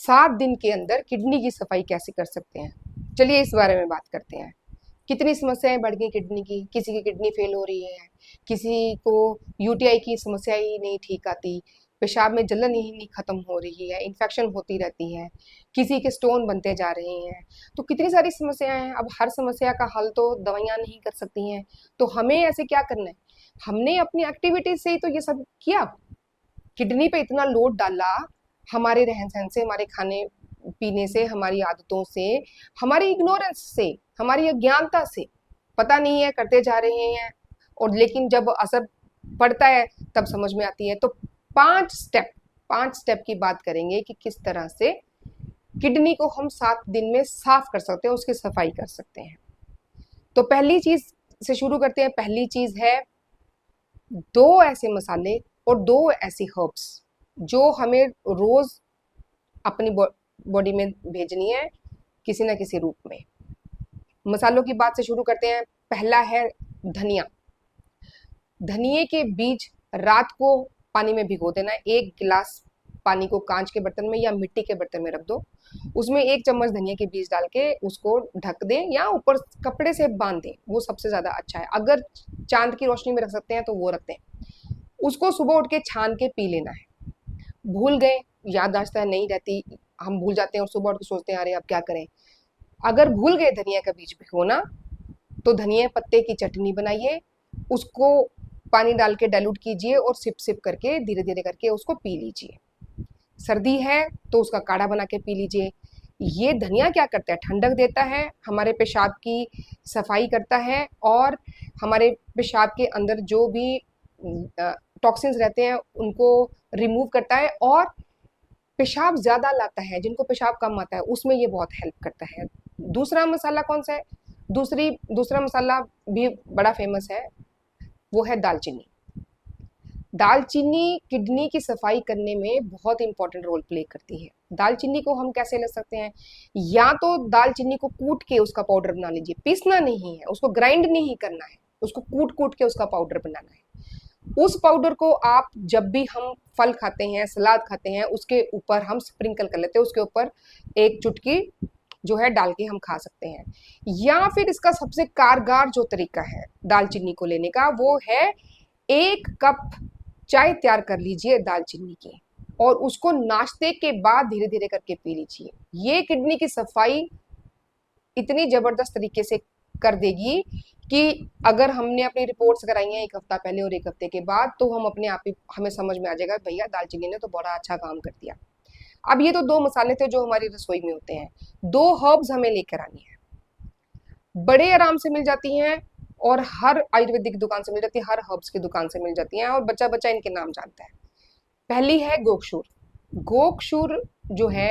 7 दिन के अंदर किडनी की सफाई कैसे कर सकते हैं, चलिए इस बारे में बात करते हैं। कितनी समस्याएं बढ़ गई किडनी की, किसी की किडनी फेल हो रही है, किसी को यूटीआई की समस्या ही नहीं ठीक आती, पेशाब में जलन ही नहीं खत्म हो रही है, इन्फेक्शन होती रहती है, किसी के स्टोन बनते जा रहे हैं। तो कितनी सारी समस्याएं हैं। अब हर समस्या का हल तो दवाइयां नहीं कर सकती हैं। तो हमें ऐसे क्या करना है, हमने अपनी एक्टिविटी से ही तो ये सब किया, किडनी पे इतना लोड डाला, हमारे रहन सहन से, हमारे खाने पीने से, हमारी आदतों से, हमारी इग्नोरेंस से, हमारी अज्ञानता से, पता नहीं है करते जा रहे हैं। और लेकिन जब असर पड़ता है तब समझ में आती है। तो 5 स्टेप की बात करेंगे कि किस तरह से किडनी को हम 7 दिन में साफ कर सकते हैं, उसकी सफाई कर सकते हैं। तो पहली चीज से शुरू करते हैं। पहली चीज है 2 ऐसे मसाले और 2 ऐसी हर्ब्स जो हमें रोज अपनी बॉडी में भेजनी है किसी ना किसी रूप में। मसालों की बात से शुरू करते हैं। पहला है धनिया। धनिए के बीज रात को पानी में भिगो देना है। 1 गिलास पानी को कांच के बर्तन में या मिट्टी के बर्तन में रख दो, उसमें 1 चम्मच धनिया के बीज डाल के उसको ढक दें या ऊपर कपड़े से बांध दें, वो सबसे ज्यादा अच्छा है। अगर चांद की रोशनी में रख सकते हैं तो वो रखते हैं। उसको सुबह उठ के छान के पी लेना है। भूल गए, याददाश्त नहीं रहती, हम भूल जाते हैं और सुबह उठ के सोचते हैं अरे अब क्या करें। अगर भूल गए धनिया का बीज भिगोना, तो धनिया पत्ते की चटनी बनाइए, उसको पानी डाल के डाइल्यूट कीजिए और सिप सिप करके धीरे धीरे करके उसको पी लीजिए। सर्दी है तो उसका काढ़ा बना के पी लीजिए। ये धनिया क्या करता है, ठंडक देता है, हमारे पेशाब की सफाई करता है और हमारे पेशाब के अंदर जो भी टॉक्सिन्स रहते हैं उनको रिमूव करता है और पेशाब ज्यादा लाता है। जिनको पेशाब कम आता है उसमें ये बहुत हेल्प करता है। दूसरा मसाला कौन सा है, दूसरा मसाला भी बड़ा फेमस है, वो है दालचीनी। दालचीनी किडनी की सफाई करने में बहुत इंपॉर्टेंट रोल प्ले करती है। दालचीनी को हम कैसे ले सकते हैं, या तो दालचीनी को कूट के उसका पाउडर बना लीजिए, पीसना नहीं है, उसको ग्राइंड नहीं करना है, उसको कूट कूट के उसका पाउडर बनाना है। उस पाउडर को आप जब भी हम फल खाते हैं, सलाद खाते हैं, उसके ऊपर हम स्प्रिंकल कर लेते हैं, उसके ऊपर 1 चुटकी जो है डाल के हम खा सकते हैं। या फिर इसका सबसे कारगर जो तरीका है दालचीनी को लेने का, वो है 1 कप चाय तैयार कर लीजिए दालचीनी की और उसको नाश्ते के बाद धीरे धीरे करके पी लीजिए। ये किडनी की सफाई इतनी जबरदस्त तरीके से कर देगी कि अगर हमने अपनी रिपोर्ट्स कराई हैं 1 हफ्ता पहले और 1 हफ्ते के बाद, तो हम अपने आप ही हमें समझ में आ जाएगा भैया दालचीनी ने तो बड़ा अच्छा काम कर दिया। अब ये तो 2 मसाले थे जो हमारी रसोई में होते हैं। 2 हर्ब्स हमें लेकर आनी है, बड़े आराम से मिल जाती हैं और हर आयुर्वेदिक दुकान से मिल जाती है, हर हर्ब्स की दुकान से मिल जाती हैं और बच्चा बच्चा इनके नाम जानता है। पहली है गोक्षूर। गोक्षूर जो है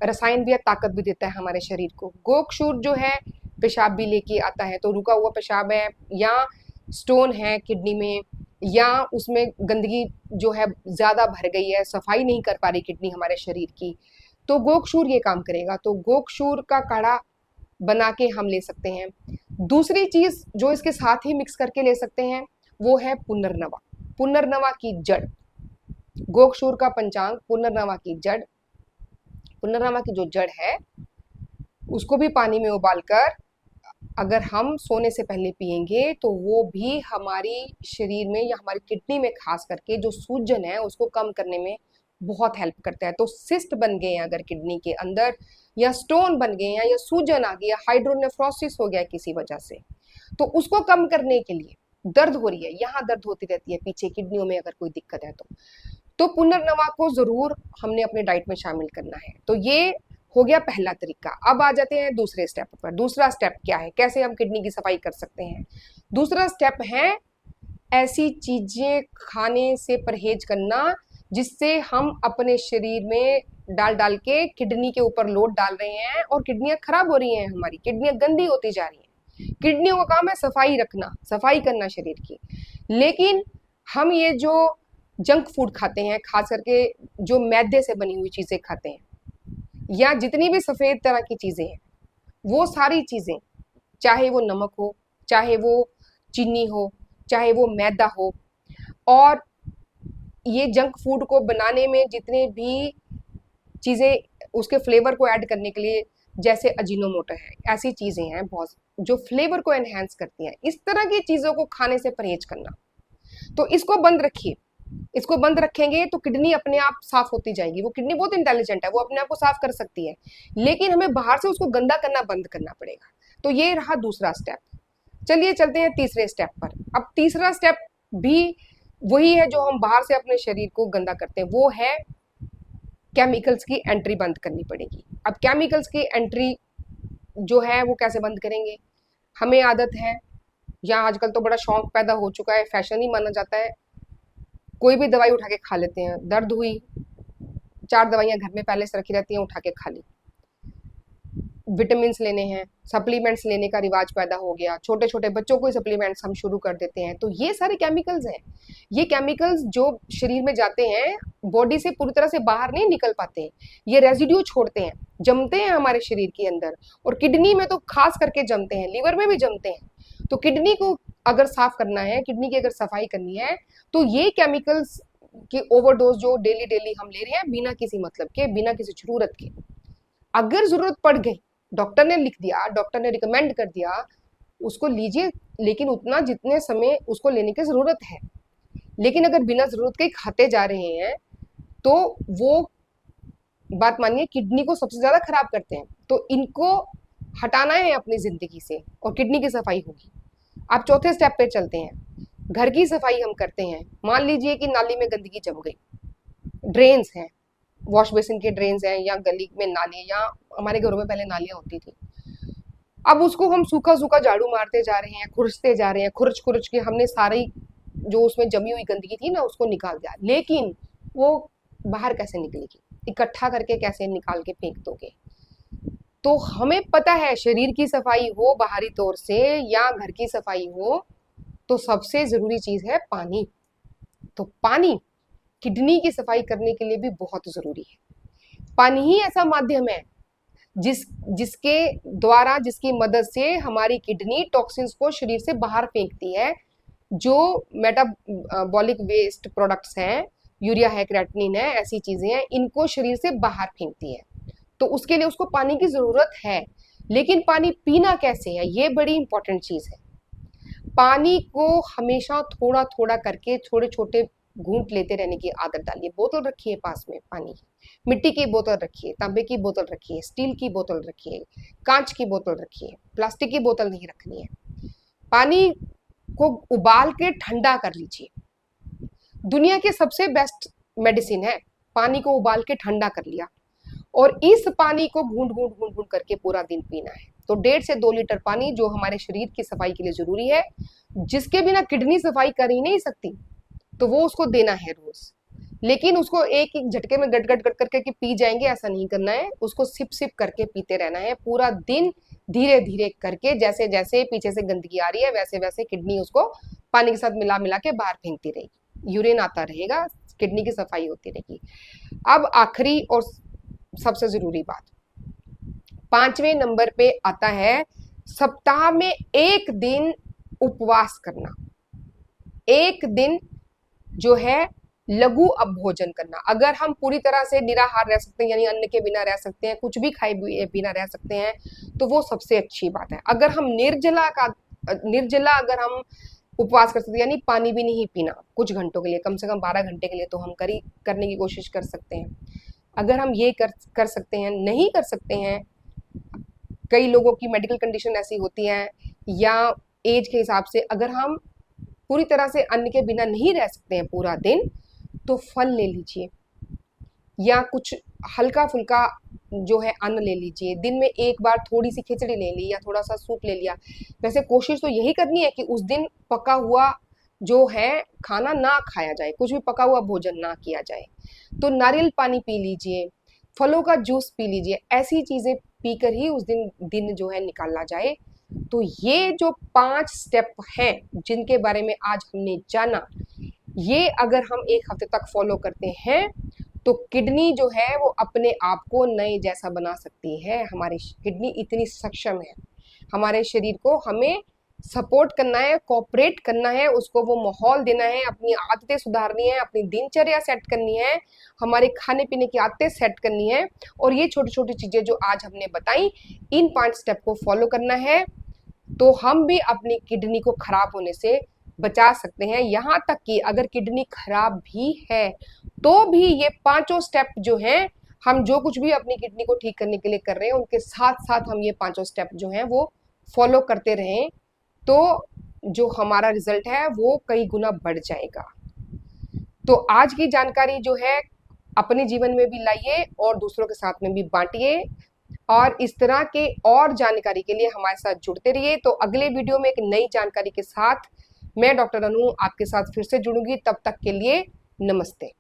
रसायन भी है, ताकत भी देता है हमारे शरीर को। गोक्षूर जो है पेशाब भी लेके आता है, तो रुका हुआ पेशाब है या स्टोन है किडनी में या उसमें गंदगी जो है ज्यादा भर गई है, सफाई नहीं कर पा रही किडनी हमारे शरीर की, तो गोक्षूर ये काम करेगा। तो गोक्षूर का काढ़ा बना के हम ले सकते हैं। दूसरी चीज जो इसके साथ ही मिक्स करके ले सकते हैं वो है पुनर्नवा। पुनर्नवा की जड़, गोक्षूर का पंचांग, पुनर्नवा की जड़। पुनर्नवा की जो जड़ है उसको भी पानी में उबालकर अगर हम सोने से पहले पिएंगे तो वो भी हमारी शरीर में या हमारी किडनी में खास करके जो सूजन है उसको कम करने में बहुत हेल्प करता है। तो सिस्ट बन गए हैं अगर किडनी के अंदर, या स्टोन बन गए हैं, या सूजन आ गई, या हाइड्रोनेफ्रोसिस हो गया किसी वजह से, तो उसको कम करने के लिए, दर्द हो रही है, यहाँ दर्द होती रहती है पीछे किडनियों में अगर कोई दिक्कत है तो पुनर्नवा को जरूर हमने अपने डाइट में शामिल करना है। तो ये हो गया पहला तरीका। अब आ जाते हैं दूसरे स्टेप पर। दूसरा स्टेप क्या है, कैसे हम किडनी की सफाई कर सकते हैं। दूसरा स्टेप है ऐसी चीजें खाने से परहेज करना जिससे हम अपने शरीर में डाल डाल के किडनी के ऊपर लोड डाल रहे हैं और किडनियां खराब हो रही हैं, हमारी किडनियां गंदी होती जा रही हैं। किडनियों का काम है सफाई रखना, सफाई करना शरीर की। लेकिन हम ये जो जंक फूड खाते हैं, खास करके जो मैदे से बनी हुई चीजें खाते हैं या जितनी भी सफेद तरह की चीजें हैं, वो सारी चीजें, चाहे वो नमक हो, चाहे वो चीनी हो, चाहे वो मैदा हो, और ये जंक फूड को बनाने में जितने भी चीजें उसके फ्लेवर को ऐड करने के लिए, जैसे अजीनोमोटो है, ऐसी चीजें हैं बहुत जो फ्लेवर को एनहेंस करती हैं। इस तरह की चीजों को खाने से परहेज करना। तो इसको बंद रखिए। इसको बंद रखेंगे तो किडनी अपने आप साफ होती जाएगी। वो किडनी बहुत इंटेलिजेंट है, वो अपने आप को साफ कर सकती है, लेकिन हमें बाहर से उसको गंदा करना बंद करना पड़ेगा। तो ये रहा दूसरा स्टेप। चलिए चलते हैं तीसरे स्टेप पर। अब तीसरा स्टेप भी वही है जो हम बाहर से अपने शरीर को गंदा करते हैं, वो है केमिकल्स की एंट्री बंद करनी पड़ेगी। अब केमिकल्स की एंट्री जो है वो कैसे बंद करेंगे? हमें आदत है, या आजकल तो बड़ा शौक पैदा हो चुका है, फैशन ही माना जाता है, कोई भी दवाई उठा के खा लेते हैं। दर्द हुई, 4 दवाइयां घर में पहले से रखी रहती हैं, उठा के खा ली। विटामिन लेने हैं, सप्लीमेंट्स लेने का रिवाज पैदा हो गया, छोटे छोटे बच्चों को सप्लीमेंट्स हम शुरू कर देते हैं। तो ये सारे केमिकल्स हैं। ये केमिकल्स जो शरीर में जाते हैं, बॉडी से पूरी तरह से बाहर नहीं निकल पाते, ये रेजिड्यू छोड़ते हैं, जमते हैं हमारे शरीर के अंदर, और किडनी में तो खास करके जमते हैं, लिवर में भी जमते हैं। तो किडनी को अगर साफ करना है, किडनी की अगर सफाई करनी है, तो ये केमिकल्स की ओवरडोज जो डेली डेली हम ले रहे हैं बिना किसी मतलब के, बिना किसी जरूरत के, अगर जरूरत पड़ गई, डॉक्टर ने लिख दिया, डॉक्टर ने रिकमेंड कर दिया, उसको लीजिए, लेकिन उतना जितने समय उसको लेने की जरूरत है। लेकिन अगर बिना जरूरत के खाते जा रहे हैं तो वो बात मानिए किडनी को सबसे ज्यादा खराब करते हैं। तो इनको हटाना है अपनी जिंदगी से और किडनी की सफाई होगी। आप चौथे स्टेप पे चलते हैं। घर की सफाई हम करते हैं। मान लीजिए कि नाली में गंदगी जम गई, ड्रेन्स हैं, वॉश बेसिन के ड्रेन्स हैं, या गली में नाली, या हमारे घरों में पहले नालियां होती थी। अब उसको हम सूखा सूखा झाड़ू मारते जा रहे हैं, खुरचते जा रहे हैं, खुरच खुरच के हमने सारी जो उसमें जमी हुई गंदगी थी ना उसको निकाल दिया, लेकिन वो बाहर कैसे निकलेगी? इकट्ठा करके कैसे निकाल के फेंक दोगे? तो हमें पता है शरीर की सफाई हो बाहरी तौर से या घर की सफाई हो, तो सबसे जरूरी चीज है पानी। तो पानी किडनी की सफाई करने के लिए भी बहुत जरूरी है। पानी ही ऐसा माध्यम है जिसके द्वारा, जिसकी मदद से हमारी किडनी टॉक्सिन्स को शरीर से बाहर फेंकती है। जो मेटाबॉलिक वेस्ट प्रोडक्ट्स हैं, यूरिया है, क्रेटिनिन है, ऐसी चीजें हैं, इनको शरीर से बाहर फेंकती है। तो उसके लिए उसको पानी की जरूरत है। लेकिन पानी पीना कैसे है, ये बड़ी इंपॉर्टेंट चीज है। पानी को हमेशा थोड़ा थोड़ा करके छोटे छोटे घूंट लेते रहने की आदत डालिए। बोतल रखिए पास में पानी की, मिट्टी की बोतल रखिए, तांबे की बोतल रखिए, स्टील की बोतल रखिए, कांच की बोतल रखिए, प्लास्टिक की बोतल नहीं रखनी है। पानी को उबाल के ठंडा कर लीजिए। दुनिया के सबसे बेस्ट मेडिसिन है, पानी को उबाल के ठंडा कर लिया और इस पानी को घूंट घूंट घूंट घूंट करके पूरा दिन पीना है। तो 1.5 से 2 लीटर पानी जो हमारे शरीर की सफाई के लिए जरूरी है, जिसके बिना किडनी सफाई कर ही नहीं सकती, तो वो उसको देना है रोज। लेकिन उसको एक एक झटके में गट गट गट करके कि पी जाएंगे, ऐसा नहीं करना है। उसको सिप सिप करके पीते रहना है पूरा दिन, धीरे धीरे करके। जैसे जैसे पीछे से गंदगी आ रही है वैसे वैसे किडनी उसको पानी के साथ मिला मिला के बाहर फेंकती रहेगी, यूरिन आता रहेगा, किडनी की सफाई होती रहेगी। अब आखिरी और सबसे जरूरी बात, 5वें नंबर पे आता है सप्ताह में 1 दिन उपवास करना। 1 दिन जो है लघु अपभोजन करना। अगर हम पूरी तरह से निराहार रह सकते हैं, यानी अन्न के बिना रह सकते हैं, कुछ भी खाए बिना रह सकते हैं, तो वो सबसे अच्छी बात है। अगर हम निर्जला अगर हम उपवास कर सकते हैं, यानी पानी भी नहीं पीना कुछ घंटों के लिए, कम से कम 12 घंटे के लिए, तो हम करने की कोशिश कर सकते हैं। अगर हम ये कर सकते हैं, नहीं कर सकते हैं, कई लोगों की मेडिकल कंडीशन ऐसी होती है या एज के हिसाब से, अगर हम पूरी तरह से अन्न के बिना नहीं रह सकते हैं पूरा दिन, तो फल ले लीजिए या कुछ हल्का फुल्का जो है अन्न ले लीजिए। दिन में 1 बार थोड़ी सी खिचड़ी ले ली या थोड़ा सा सूप ले लिया। वैसे कोशिश तो यही करनी है कि उस दिन पका हुआ जो है खाना ना खाया जाए, कुछ भी पका हुआ भोजन ना किया जाए। तो नारियल पानी पी लीजिए, फलों का जूस पी लीजिए, ऐसी चीजें पीकर ही उस दिन जो है निकालना जाए। तो ये जो 5 स्टेप हैं जिनके बारे में आज हमने जाना, ये अगर हम 1 हफ्ते तक फॉलो करते हैं तो किडनी जो है वो अपने आप को नए जैसा बना सकती है। हमारी किडनी इतनी सक्षम है हमारे शरीर को हमें सपोर्ट करना है, कोऑपरेट करना है, उसको वो माहौल देना है, अपनी आदतें सुधारनी है, अपनी दिनचर्या सेट करनी है, हमारे खाने पीने की आदतें सेट करनी है। और ये छोटी छोटी चीजें जो आज हमने बताई, इन 5 स्टेप को फॉलो करना है, तो हम भी अपनी किडनी को खराब होने से बचा सकते हैं। यहाँ तक कि अगर किडनी खराब भी है तो भी ये 5 स्टेप जो हैं, हम जो कुछ भी अपनी किडनी को ठीक करने के लिए कर रहे हैं, उनके साथ साथ हम ये 5 स्टेप जो हैं वो फॉलो करते रहें, तो जो हमारा रिजल्ट है वो कई गुना बढ़ जाएगा। तो आज की जानकारी जो है अपने जीवन में भी लाइए और दूसरों के साथ में भी बांटिए, और इस तरह के और जानकारी के लिए हमारे साथ जुड़ते रहिए। तो अगले वीडियो में एक नई जानकारी के साथ मैं डॉक्टर अनु आपके साथ फिर से जुड़ूंगी। तब तक के लिए नमस्ते।